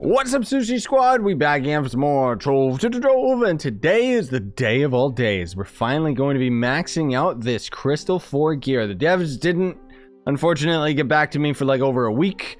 What's up, Scyushi Squad? We back again for some more Trove to Trove, and today is the day of all days. We're finally going to be maxing out this Crystal 4 gear. The devs didn't, unfortunately, get back to me for like over a week.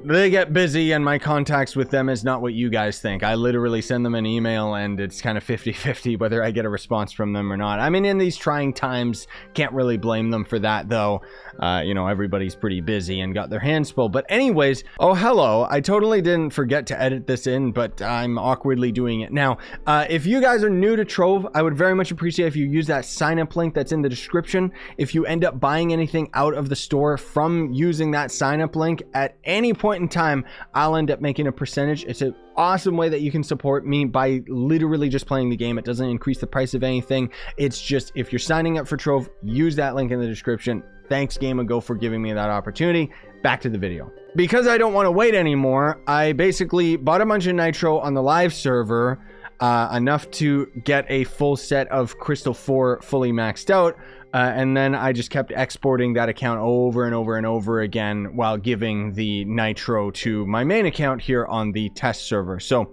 They get busy, and my contacts with them is not what you guys think. I literally send them an email, and it's kind of 50-50 whether I get a response from them or not. I mean, in these trying times, can't really blame them for that, though. You know, everybody's pretty busy and got their hands full. But anyways, oh, hello. I totally didn't forget to edit this in, but I'm awkwardly doing it now. If you guys are new to Trove, I would very much appreciate if you use that sign-up link that's in the description. If you end up buying anything out of the store from using that sign-up link at any point in time, I'll end up making a percentage. It's an awesome way that you can support me by literally just playing the game. It doesn't increase the price of anything. It's just, if you're signing up for Trove, use that link in the description. Thanks, Game Ago, for giving me that opportunity. Back to the video. Because I don't want to wait anymore, I basically bought a bunch of nitro on the live server, enough to get a full set of Crystal 4 fully maxed out. And then I just kept exporting that account over and over and over again while giving the nitro to my main account here on the test server. So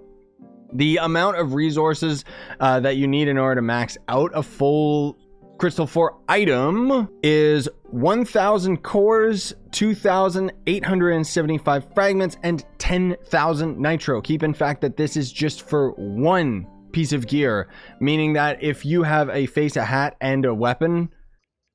the amount of resources that you need in order to max out a full Crystal 4 item is 1,000 cores, 2,875 fragments, and 10,000 nitro. Keep in fact that this is just for one piece of gear, meaning that if you have a face, a hat, and a weapon,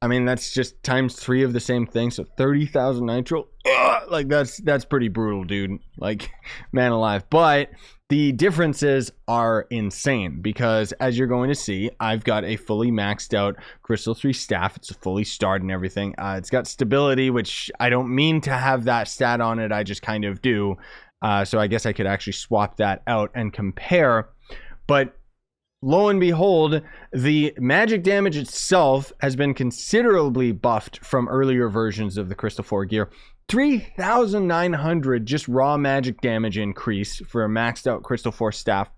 I mean, that's just times 3 of the same thing, so 30,000 nitro. Ugh, like, that's pretty brutal, dude. Like, man alive. But the differences are insane, because as you're going to see, I've got a fully maxed out Crystal 3 staff. It's fully starred and everything. It's got stability, which I don't mean to have that stat on it. I just kind of do. So I guess I could actually swap that out and compare. But lo and behold, the magic damage itself has been considerably buffed from earlier versions of the Crystal 4 gear. 3,900 just raw magic damage increase for a maxed out Crystal 4 staff.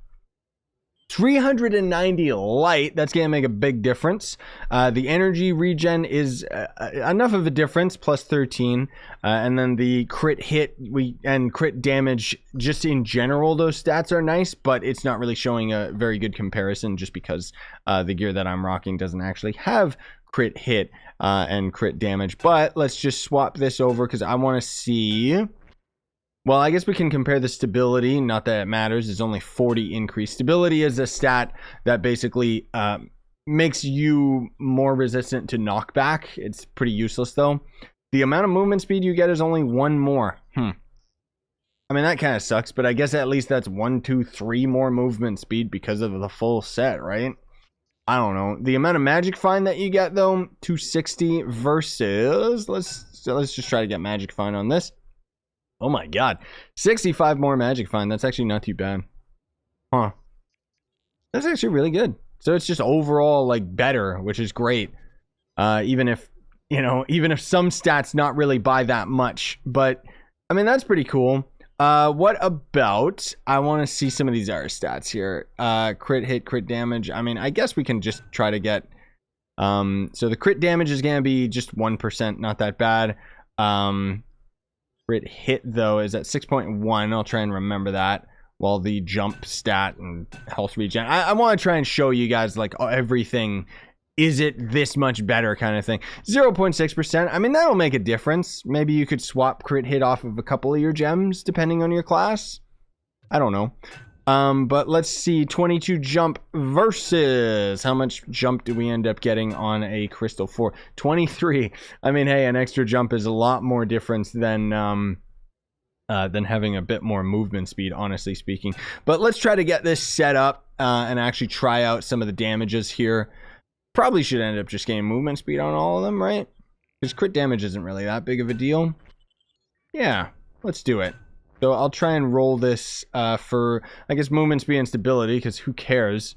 390 light, that's going to make a big difference. The energy regen is enough of a difference, plus 13. And then the crit hit and crit damage, just in general, those stats are nice, but it's not really showing a very good comparison just because the gear that I'm rocking doesn't actually have crit hit and crit damage. But let's just swap this over because I want to see. Well, I guess we can compare the stability. Not that it matters. It's only 40 increase. Stability is a stat that basically makes you more resistant to knockback. It's pretty useless, though. The amount of movement speed you get is only 1 more. I mean, that kind of sucks, but I guess at least that's 1, 2, 3 more movement speed because of the full set, right? I don't know. The amount of magic find that you get, though, 260 versus... Let's just try to get magic find on this. Oh my god, 65 more magic find. That's actually not too bad. Huh. That's actually really good. So it's just overall like better, which is great. Even if, you know, even if some stats not really by that much. But I mean, that's pretty cool. What about, I want to see some of these other stats here. Crit hit, crit damage. I mean, I guess we can just try to get, so the crit damage is going to be just 1%, not that bad. Crit hit, though, is at 6.1. I'll try and remember that. While the jump stat and health regen, I want to try and show you guys like everything. Is it this much better kind of thing? 0.6%. I mean, that'll make a difference. Maybe you could swap crit hit off of a couple of your gems depending on your class. I don't know. But let's see, 22 jump versus how much jump do we end up getting on a Crystal 4? 23. I mean, hey, an extra jump is a lot more difference than having a bit more movement speed, honestly speaking. But let's try to get this set up and actually try out some of the damages here. Probably should end up just getting movement speed on all of them, right? Because crit damage isn't really that big of a deal. Yeah, let's do it. So I'll try and roll this for, I guess, movement speed and stability, because who cares?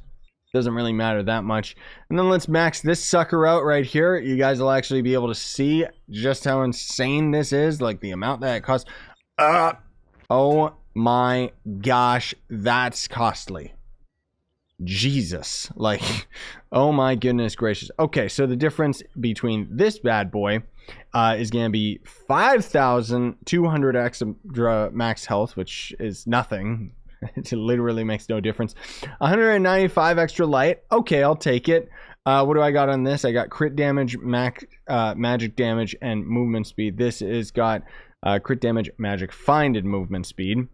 Doesn't really matter that much. And then let's max this sucker out right here. You guys will actually be able to see just how insane this is, like the amount that it costs. Oh my gosh, that's costly. Jesus, like, oh my goodness gracious. Okay, so the difference between this bad boy is going to be 5,200 extra max health, which is nothing. It literally makes no difference. 195 extra light. Okay, I'll take it. What do I got on this? I got crit damage, magic damage, and movement speed. This is got crit damage, magic find, and movement speed.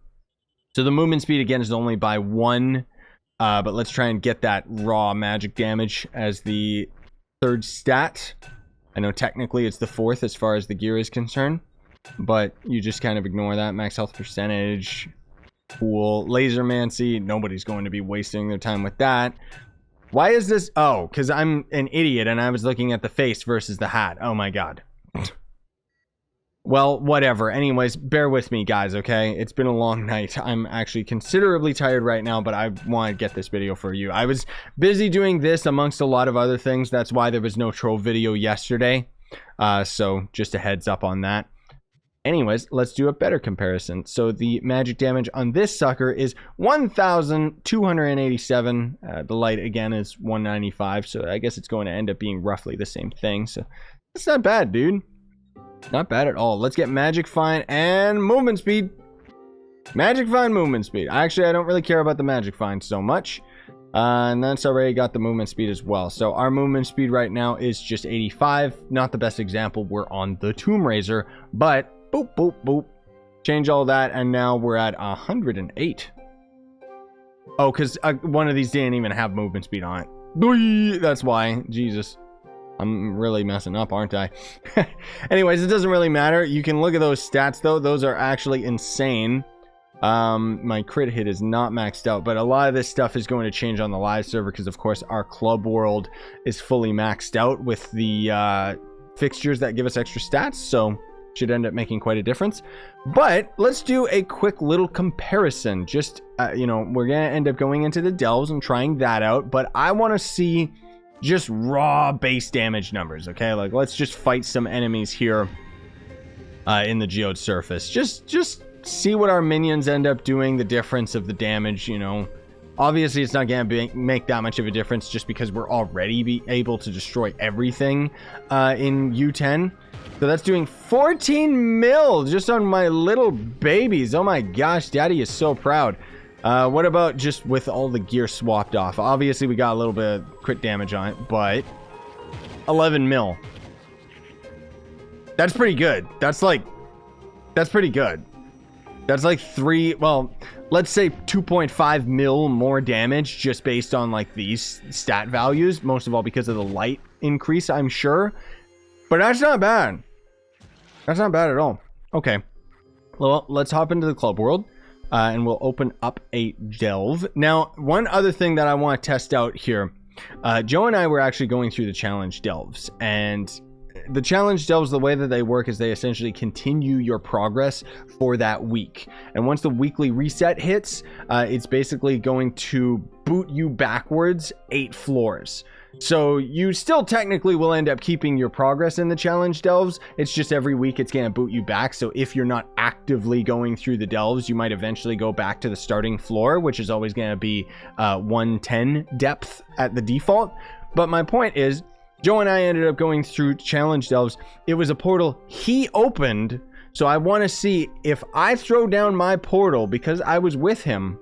So the movement speed again is only by 1. But let's try and get that raw magic damage as the 3rd stat. I know technically it's the 4th as far as the gear is concerned, but you just kind of ignore that. Max health percentage. Cool. Lasermancy. Nobody's going to be wasting their time with that. Why is this? Oh, because I'm an idiot and I was looking at the face versus the hat. Oh my god. Well, whatever. Anyways, bear with me, guys, okay? It's been a long night. I'm actually considerably tired right now, but I want to get this video for you. I was busy doing this amongst a lot of other things. That's why there was no Trove video yesterday. So just a heads up on that. Anyways, let's do a better comparison. So the magic damage on this sucker is 1,287. The light, again, is 195. So I guess it's going to end up being roughly the same thing. So that's not bad, dude. Not bad at all. Let's get magic find and movement speed. Magic find, movement speed. Actually, I don't really care about the magic find so much. And that's already got the movement speed as well. So our movement speed right now is just 85. Not the best example. We're on the Tomb Raiser. But boop, boop, boop. Change all that. And now we're at 108. Oh, because one of these didn't even have movement speed on it. That's why. Jesus. I'm really messing up, aren't I? Anyways, it doesn't really matter. You can look at those stats, though. Those are actually insane. My crit hit is not maxed out, but a lot of this stuff is going to change on the live server because, of course, our club world is fully maxed out with the fixtures that give us extra stats, so should end up making quite a difference. But let's do a quick little comparison. Just, you know, we're going to end up going into the delves and trying that out, but I want to see just raw base damage numbers, okay? Like, let's just fight some enemies here in the geode surface. Just see what our minions end up doing, the difference of the damage, you know. Obviously, it's not going to make that much of a difference just because we're already able to destroy everything in U10. So that's doing 14 mil just on my little babies. Oh my gosh, Daddy is so proud. What about just with all the gear swapped off? Obviously, we got a little bit of crit damage on it, but 11 mil. That's pretty good. That's pretty good. That's like let's say 2.5 mil more damage just based on like these stat values. Most of all because of the light increase, I'm sure. But that's not bad. That's not bad at all. Okay. Well, let's hop into the club world. And we'll open up a delve. Now, one other thing that I want to test out here. Joe and I were actually going through the challenge delves. And the challenge delves, the way that they work is they essentially continue your progress for that week. And once the weekly reset hits, it's basically going to boot you backwards 8 floors. So you still technically will end up keeping your progress in the challenge delves. It's just every week it's going to boot you back. So if you're not actively going through the delves, you might eventually go back to the starting floor, which is always going to be 110 depth at the default. But my point is, Joe and I ended up going through challenge delves. It was a portal he opened. So I want to see if I throw down my portal because I was with him.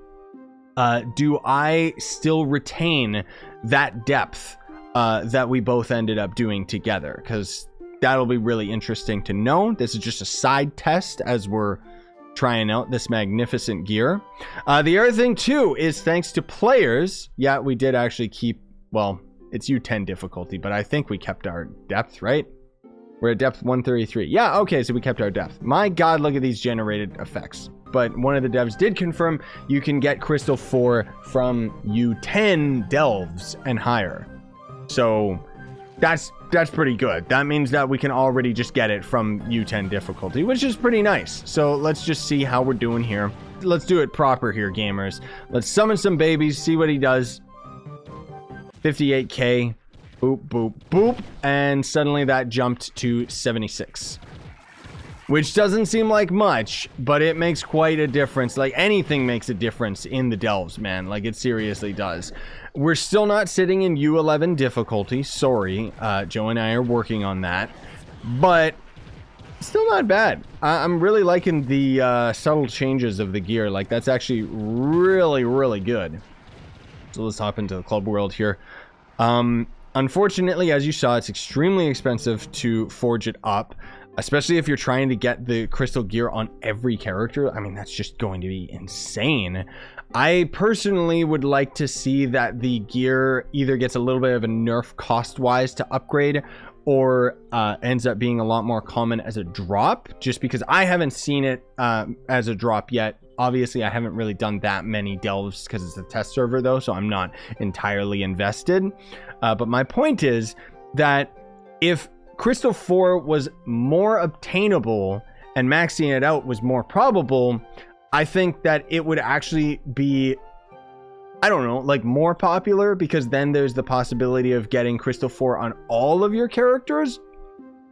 Do I still retain that depth that we both ended up doing together? Because that'll be really interesting to know. This is just a side test as we're trying out this magnificent gear. The other thing too is thanks to players. Yeah, we did actually keep, well, it's U10 difficulty, but I think we kept our depth, right? We're at depth 133. Yeah, okay, so we kept our depth. My god, look at these generated effects. But one of the devs did confirm you can get Crystal 4 from U10 delves and higher. So that's pretty good. That means that we can already just get it from U10 difficulty, which is pretty nice. So let's just see how we're doing here. Let's do it proper here, gamers. Let's summon some babies, see what he does. 58k. Boop, boop, boop. And suddenly that jumped to 76. which doesn't seem like much, but it makes quite a difference. Like, anything makes a difference in the delves, man. Like, it seriously does. We're still not sitting in U11 difficulty. Sorry. Joe and I are working on that. But still not bad. I'm really liking the subtle changes of the gear. Like, that's actually really, really good. So let's hop into the club world here. Unfortunately, as you saw, it's extremely expensive to forge it up, especially if you're trying to get the crystal gear on every character. I mean, that's just going to be insane. I personally would like to see that the gear either gets a little bit of a nerf cost-wise to upgrade, or ends up being a lot more common as a drop, just because I haven't seen it as a drop yet. Obviously, I haven't really done that many delves because it's a test server, though, so I'm not entirely invested. But my point is that if Crystal 4 was more obtainable and maxing it out was more probable, I think that it would actually be, I don't know, like more popular, because then there's the possibility of getting Crystal 4 on all of your characters.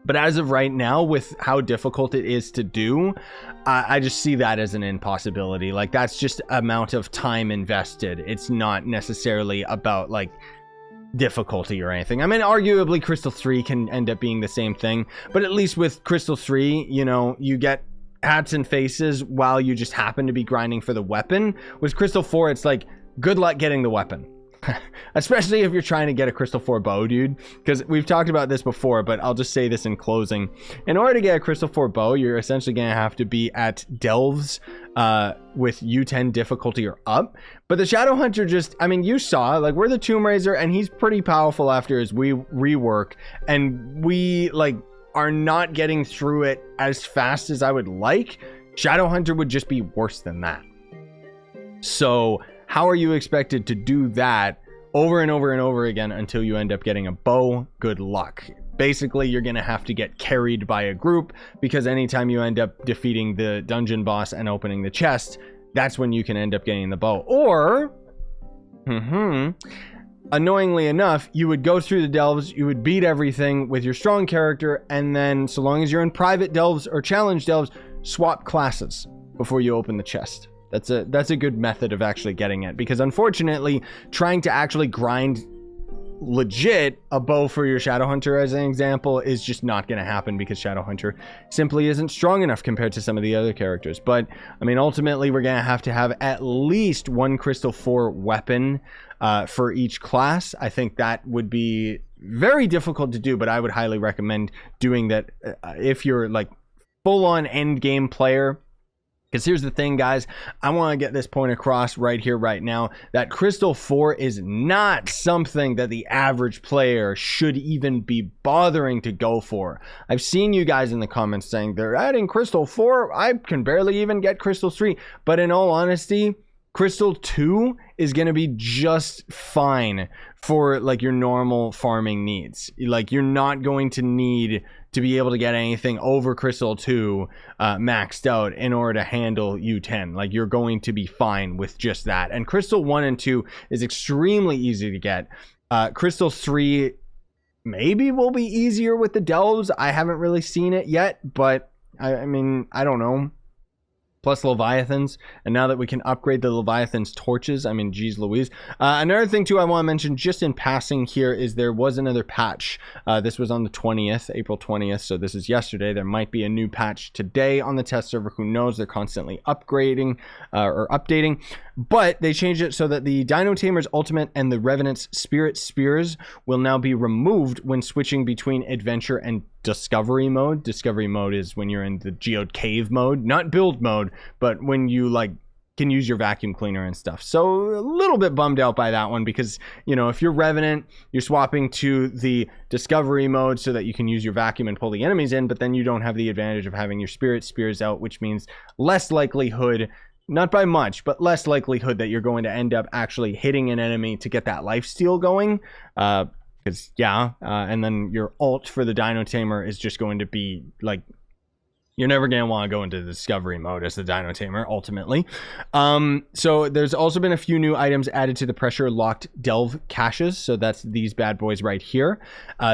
But as of right now, with how difficult it is to do, I just see that as an impossibility. Like, that's just amount of time invested. It's not necessarily about, like, difficulty or anything. I mean, arguably Crystal 3 can end up being the same thing, but at least with Crystal 3, you know, you get hats and faces while you just happen to be grinding for the weapon. With Crystal 4, it's like, good luck getting the weapon. Especially if you're trying to get a Crystal 4 bow, dude. Because we've talked about this before, but I'll just say this in closing. In order to get a Crystal 4 bow, you're essentially going to have to be at delves with U10 difficulty or up. But the Shadowhunter just, I mean, you saw, like, we're the Tomb Raiser, and he's pretty powerful after his rework. And we, like, are not getting through it as fast as I would like. Shadowhunter would just be worse than that. So how are you expected to do that over and over and over again until you end up getting a bow? Good luck. Basically, you're going to have to get carried by a group, because anytime you end up defeating the dungeon boss and opening the chest, that's when you can end up getting the bow. Or, annoyingly enough, you would go through the delves, you would beat everything with your strong character, and then so long as you're in private delves or challenge delves, swap classes before you open the chest. That's a good method of actually getting it, because unfortunately, trying to actually grind legit a bow for your Shadowhunter, as an example, is just not going to happen, because Shadowhunter simply isn't strong enough compared to some of the other characters. But I mean, ultimately, we're going to have at least one Crystal 4 weapon for each class. I think that would be very difficult to do, but I would highly recommend doing that if you're like full-on end game player. Because here's the thing, guys, I want to get this point across right here, right now, that Crystal 4 is not something that the average player should even be bothering to go for. I've seen you guys in the comments saying they're adding Crystal 4. I can barely even get Crystal 3. But in all honesty, Crystal 2 is going to be just fine for like your normal farming needs. Like, you're not going to need to be able to get anything over Crystal 2 maxed out in order to handle U10. Like, you're going to be fine with just that. And Crystal 1 and 2 is extremely easy to get. Crystal 3 maybe will be easier with the delves. I haven't really seen it yet, but I mean, I don't know. Plus Leviathans, and now that we can upgrade the Leviathan's torches, I mean, geez Louise. Another thing too I want to mention just in passing here is there was another patch. This was on the 20th, April 20th, so this is yesterday. There might be a new patch today on the test server. Who knows? They're constantly upgrading or updating. But they changed it so that the Dino Tamer's Ultimate and the Revenant's Spirit Spears will now be removed when switching between Adventure and Discovery mode. Discovery mode is when you're in the Geode Cave mode, not build mode, but when you like can use your vacuum cleaner and stuff. So a little bit bummed out by that one, because, you know, if you're Revenant, you're swapping to the Discovery mode so that you can use your vacuum and pull the enemies in, but then you don't have the advantage of having your Spirit Spears out, which means less likelihood, not by much, but less likelihood that you're going to end up actually hitting an enemy to get that lifesteal going. Because, and then your ult for the Dino Tamer is just going to be, like, You're never going to want to go into the discovery mode as the Dino Tamer, ultimately. So there's also been a few new items added to the pressure locked delve caches. So that's these bad boys right here.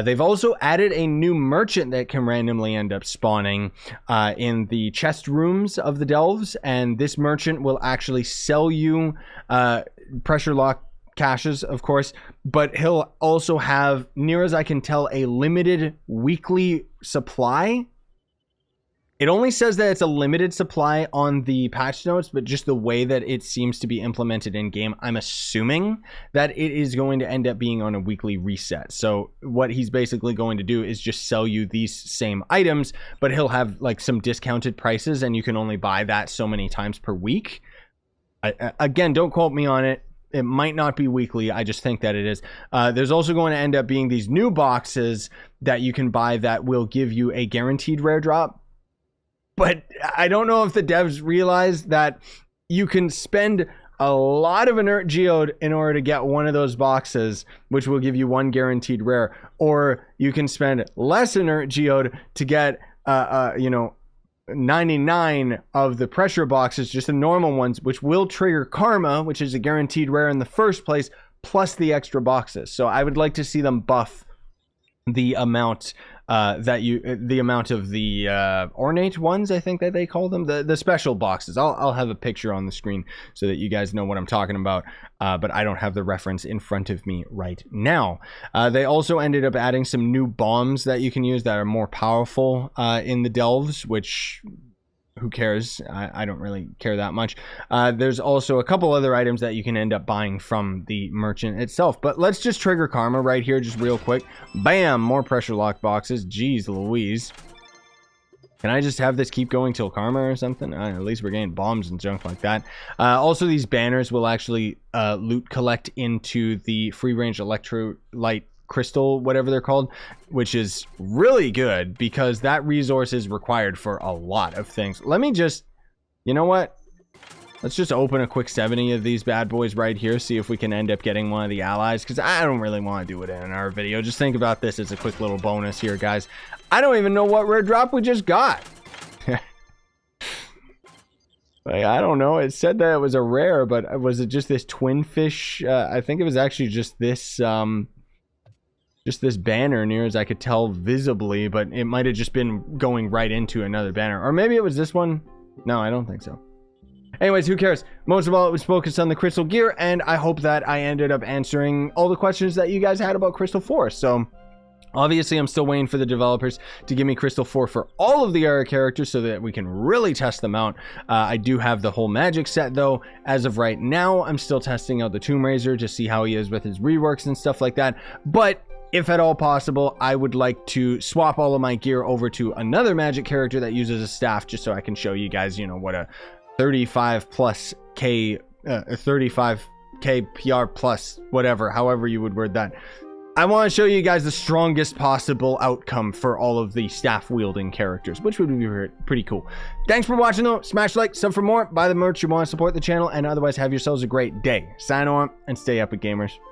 They've also added a new merchant that can randomly end up spawning in the chest rooms of the delves. And this merchant will actually sell you pressure lock caches, of course, but he'll also have, near as I can tell, a limited weekly supply. It only says that it's a limited supply on the patch notes, but just the way that it seems to be implemented in game, I'm assuming that it is going to end up being on a weekly reset. So what he's basically going to do is just sell you these same items, but he'll have like some discounted prices and you can only buy that so many times per week. Again, don't quote me on it. It might not be weekly. I just think that it is. There's also going to end up being these new boxes that you can buy that will give you a guaranteed rare drop. But I don't know if the devs realize that you can spend a lot of inert geode in order to get one of those boxes, which will give you one guaranteed rare, or you can spend less inert geode to get, 99 of the pressure boxes, just the normal ones, which will trigger karma, which is a guaranteed rare in the first place, plus the extra boxes. So I would like to see them buff the amount of the ornate ones, I think that they call them, the special boxes. I'll have a picture on the screen so that you guys know what I'm talking about, but I don't have the reference in front of me right now. They also ended up adding some new bombs that you can use that are more powerful in the delves, which who cares? I don't really care that much. There's also a couple other items that you can end up buying from the merchant itself. But let's just trigger karma right here just real quick. Bam! More pressure lock boxes. Jeez Louise. Can I just have this keep going till karma or something? At least we're getting bombs and junk like that. Also, these banners will actually loot collect into the free range electrolyte crystal, whatever they're called, which is really good because that resource is required for a lot of things. Let me just, you know what? Let's just open a quick 70 of these bad boys right here, see if we can end up getting one of the allies, because I don't really want to do it in our video. Just think about this as a quick little bonus here, guys. I don't even know what rare drop we just got. Like, I don't know. It said that it was a rare, but was it just this twin fish? I think it was actually just this banner, near as I could tell visibly, but it might have just been going right into another banner. Or maybe it was this one. No, I don't think so. Anyways, who cares? Most of all, it was focused on the crystal gear, and I hope that I ended up answering all the questions that you guys had about Crystal 4. So obviously, I'm still waiting for the developers to give me Crystal 4 for all of the era characters so that we can really test them out. I do have the whole magic set, though. As of right now, I'm still testing out the Tomb Raiser to see how he is with his reworks and stuff like that. But if at all possible, I would like to swap all of my gear over to another magic character that uses a staff, just so I can show you guys, you know, what a 35k PR plus, whatever, however you would word that. I want to show you guys the strongest possible outcome for all of the staff wielding characters, which would be pretty cool. Thanks for watching though. Smash like, sub for more, buy the merch you want to support the channel, and otherwise have yourselves a great day. Sign on and stay epic, gamers.